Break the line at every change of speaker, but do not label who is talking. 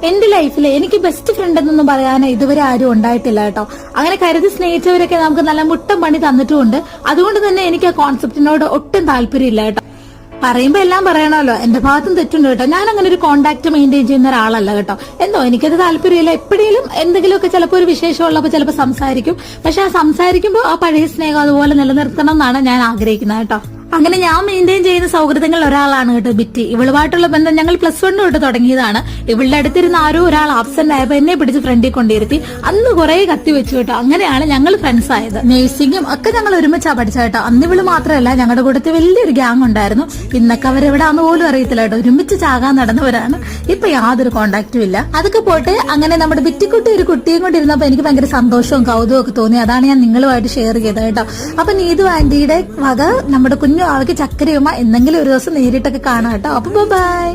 എന്റെ ലൈഫിൽ എനിക്ക് ബെസ്റ്റ് ഫ്രണ്ട് എന്നൊന്നും പറയാൻ ഇതുവരെ ആരും ഉണ്ടായിട്ടില്ല കേട്ടോ. അങ്ങനെ കരുതി സ്നേഹിച്ചവരൊക്കെ നമുക്ക് നല്ല മുട്ടം പണി തന്നിട്ടുമുണ്ട്. അതുകൊണ്ട് തന്നെ എനിക്ക് ആ കോൺസെപ്റ്റിനോട് ഒട്ടും താല്പര്യമില്ല കേട്ടോ. പറയുമ്പോ എല്ലാം പറയണമല്ലോ, എന്റെ ഭാഗത്തും തെറ്റുണ്ട് കേട്ടോ. ഞാൻ അങ്ങനെ ഒരു കോണ്ടാക്ട് മെയിൻറ്റെയിൻ ചെയ്യുന്ന ഒരാളല്ല കേട്ടോ. എന്തോ എനിക്കത് താല്പര്യമില്ല. എപ്പോഴേലും എന്തെങ്കിലുമൊക്കെ ചിലപ്പോൾ ഒരു വിശേഷമുള്ളപ്പോൾ ചിലപ്പോൾ സംസാരിക്കും. പക്ഷെ ആ സംസാരിക്കുമ്പോൾ ആ പഴയ സ്നേഹം അതുപോലെ നിലനിർത്തണം എന്നാണ് ഞാൻ ആഗ്രഹിക്കുന്നത് കേട്ടോ. അങ്ങനെ ഞാൻ മെയിൻറ്റെയിൻ ചെയ്യുന്ന സൗഹൃദങ്ങളിൽ ഒരാളാണ് കേട്ടോ ബിറ്റി. ഇവളുമായിട്ടുള്ള ബന്ധം ഞങ്ങൾ +1 തൊട്ട് തുടങ്ങിയതാണ്. ഇവളുടെ അടുത്തിരുന്ന ആരോ ഒരാൾ ആബ്സെന്റ് ആയപ്പോ എന്നെ പിടിച്ച് ഫ്രണ്ടിൽ കൊണ്ടിരുത്തി അന്ന് കുറെ കത്തി വെച്ചു കേട്ടോ. അങ്ങനെയാണ് ഞങ്ങൾ ഫ്രണ്ട്സ് ആയത്. നേഴ്സിംഗും ഒക്കെ ഞങ്ങൾ ഒരുമിച്ചാ പഠിച്ച കേട്ടോ. അന്ന് ഇവള് മാത്രമല്ല, ഞങ്ങളുടെ കൂട്ടത്തിൽ വലിയൊരു ഗ്യാങ് ഉണ്ടായിരുന്നു. ഇന്നൊക്കെ അവരെവിടാന്ന് പോലും അറിയത്തില്ല കേട്ടോ. ഒരുമിച്ച് ചാകാൻ നടന്നവരാണ്. ഇപ്പൊ യാതൊരു കോണ്ടാക്റ്റും ഇല്ല. അതൊക്കെ പോട്ടെ, അങ്ങനെ നമ്മുടെ ബിറ്റിക്കുട്ടി ഒരു കുട്ടിയും കൊണ്ടിരുന്നപ്പോ എനിക്ക് ഭയങ്കര സന്തോഷവും കൗതുകവും ഒക്കെ തോന്നി. അതാണ് ഞാൻ നിങ്ങളുമായിട്ട് ഷെയർ ചെയ്തത് കേട്ടോ. അപ്പൊ നീതു ആന്റിയുടെ വക നമ്മുടെ കുഞ്ഞു ആവയ്ക്ക് ചക്കരയുമ എന്തെങ്കിലും ഒരു ദിവസം നേരിട്ടൊക്കെ കാണാം കേട്ടോ. അപ്പൊ ബൈ.